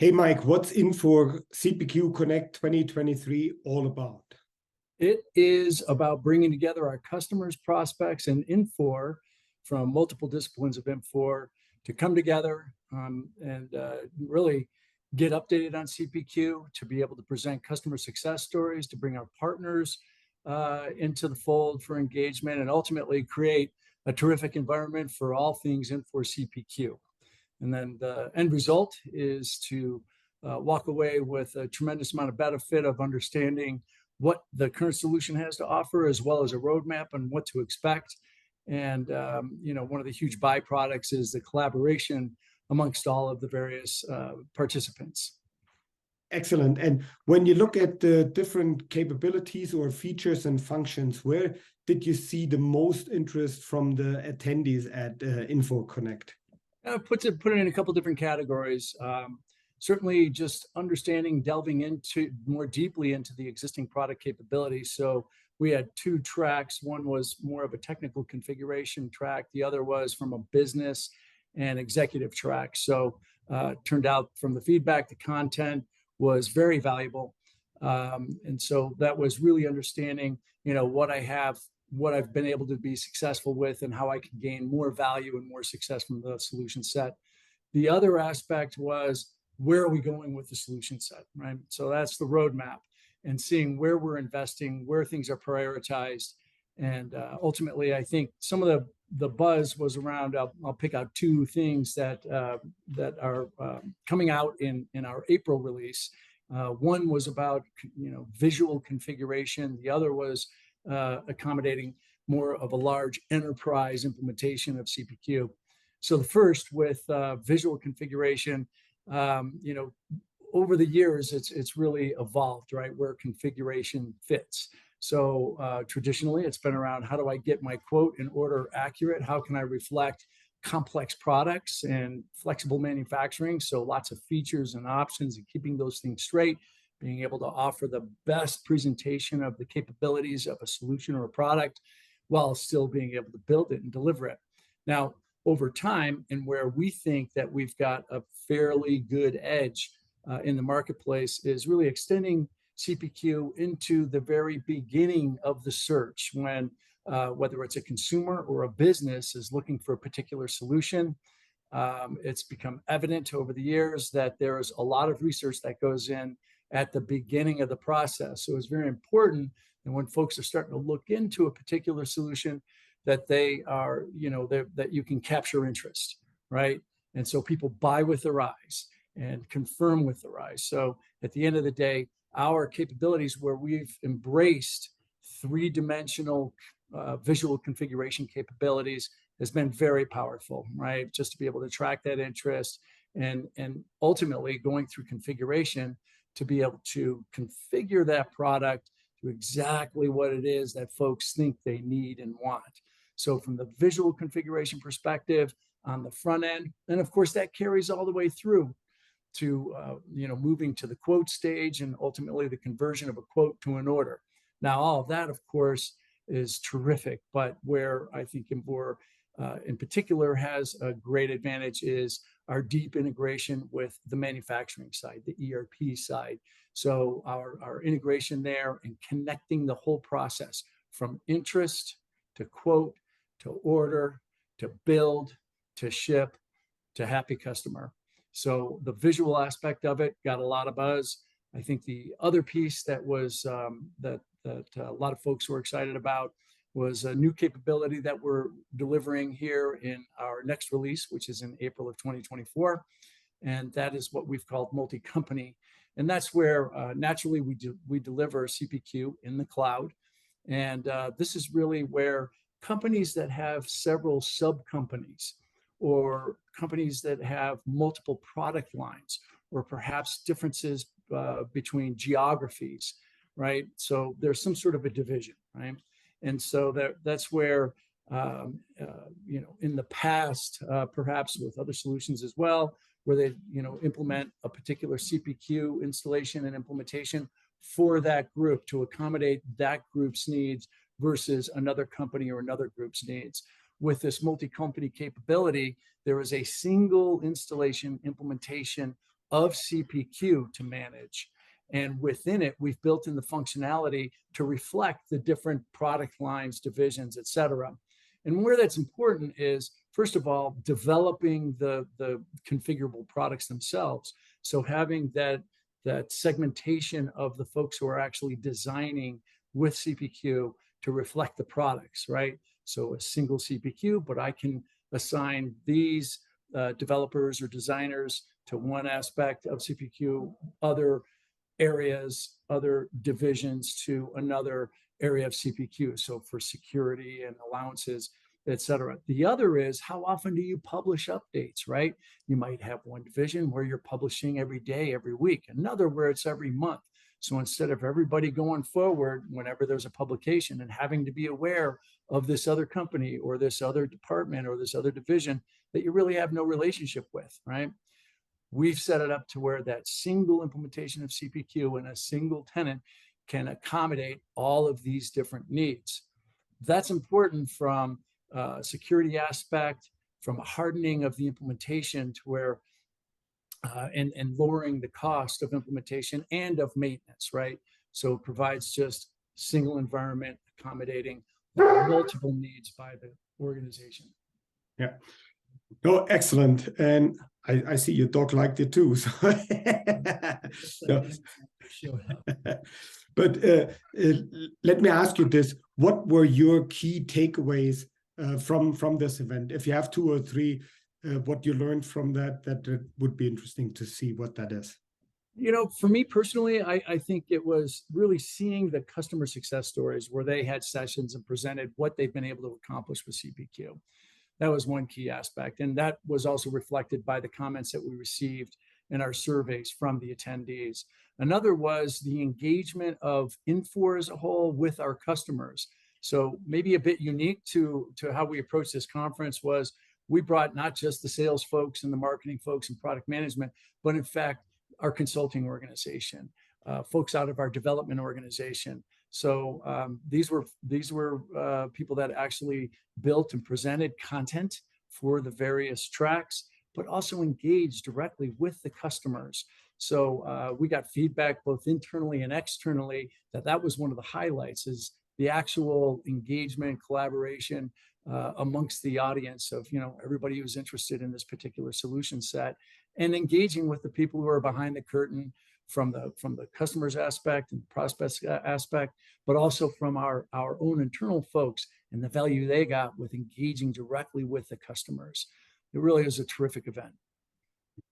Hey, Mike, what's Infor CPQ Connect 2023 all about? It is about bringing together our customers, prospects, and Infor from multiple disciplines of Infor to come together and really get updated on CPQ, to be able to present customer success stories, to bring our partners into the fold for engagement, and ultimately create a terrific environment for all things Infor CPQ. And then the end result is to walk away with a tremendous amount of benefit of understanding what the current solution has to offer, as well as a roadmap on what to expect. And one of the huge byproducts is the collaboration amongst all of the various participants. Excellent. And when you look at the different capabilities or features and functions, where did you see the most interest from the attendees at Infor Connect? Put it in a couple different categories. Certainly just understanding, delving into more deeply into the existing product capabilities. So we had two tracks. One was more of a technical configuration track. The other was from a business and executive track. So turned out from the feedback, the content was very valuable. And so that was really understanding, what I've been able to be successful with and how I can gain more value and more success from the solution set. The other aspect was, where are we going with the solution set, right? So that's the roadmap, and seeing where we're investing, where things are prioritized. And ultimately, I think some of the buzz was around, I'll pick out two things that are coming out in our April release. One was about, visual configuration. The other was accommodating more of a large enterprise implementation of CPQ. So the first with visual configuration, over the years, it's really evolved, right, where configuration fits. So traditionally, it's been around, how do I get my quote and order accurate? How can I reflect complex products and flexible manufacturing? So lots of features and options, and keeping those things straight, being able to offer the best presentation of the capabilities of a solution or a product while still being able to build it and deliver it. Now, over time, and where we think that we've got a fairly good edge in the marketplace, is really extending CPQ into the very beginning of the search, when whether it's a consumer or a business is looking for a particular solution. It's become evident over the years that there is a lot of research that goes in at the beginning of the process. So it's very important that when folks are starting to look into a particular solution, that they are, that you can capture interest, right? And so people buy with their eyes and confirm with their eyes. So at the end of the day, our capabilities, where we've embraced three-dimensional visual configuration capabilities, has been very powerful, right? Just to be able to track that interest, and ultimately going through configuration to be able to configure that product to exactly what it is that folks think they need and want. So from the visual configuration perspective on the front end, and of course that carries all the way through to moving to the quote stage, and ultimately the conversion of a quote to an order. Now, all of that, of course, is terrific, but where I think Infor in particular has a great advantage is our deep integration with the manufacturing side, the ERP side. So our integration there, and connecting the whole process from interest to quote to order to build to ship to happy customer. So the visual aspect of it got a lot of buzz. I think the other piece that was that a lot of folks were excited about was a new capability that we're delivering here in our next release, which is in April of 2024. And that is what we've called multi-company. And that's where naturally we deliver CPQ in the cloud. And this is really where companies that have several sub-companies, or companies that have multiple product lines, or perhaps differences between geographies, right? So there's some sort of a division, right? And so that's where, in the past, perhaps with other solutions as well, where they, implement a particular CPQ installation and implementation for that group to accommodate that group's needs versus another company or another group's needs. With this multi-company capability, there is a single installation, implementation, of CPQ to manage. And within it, we've built in the functionality to reflect the different product lines, divisions, et cetera. And where that's important is, first of all, developing the configurable products themselves. So having that segmentation of the folks who are actually designing with CPQ to reflect the products, right? So a single CPQ, but I can assign these developers or designers to one aspect of CPQ, other areas, other divisions to another area of CPQ. So for security and allowances, et cetera. The other is, how often do you publish updates, right? You might have one division where you're publishing every day, every week, another where it's every month. So instead of everybody going forward whenever there's a publication and having to be aware of this other company or this other department or this other division that you really have no relationship with, right? We've set it up to where that single implementation of CPQ and a single tenant can accommodate all of these different needs. That's important from a security aspect, from a hardening of the implementation to where, and lowering the cost of implementation and of maintenance, right? So it provides just single environment accommodating multiple needs by the organization. Yeah. No, excellent. And I see your dog liked it too. So but let me ask you this: what were your key takeaways from this event? If you have 2 or 3, what you learned from that would be interesting to see what that is. You know, for me personally, I think it was really seeing the customer success stories where they had sessions and presented what they've been able to accomplish with CPQ. That was one key aspect. And that was also reflected by the comments that we received in our surveys from the attendees. Another was the engagement of Infor as a whole with our customers. So maybe a bit unique to how we approached this conference was we brought not just the sales folks and the marketing folks and product management, but in fact, our consulting organization, folks out of our development organization. So these were people that actually built and presented content for the various tracks, but also engaged directly with the customers. So we got feedback both internally and externally that was one of the highlights, is the actual engagement, collaboration amongst the audience of, everybody who's interested in this particular solution set, and engaging with the people who are behind the curtain from the customer's aspect and prospects aspect, but also from our own internal folks and the value they got with engaging directly with the customers. It really is a terrific event.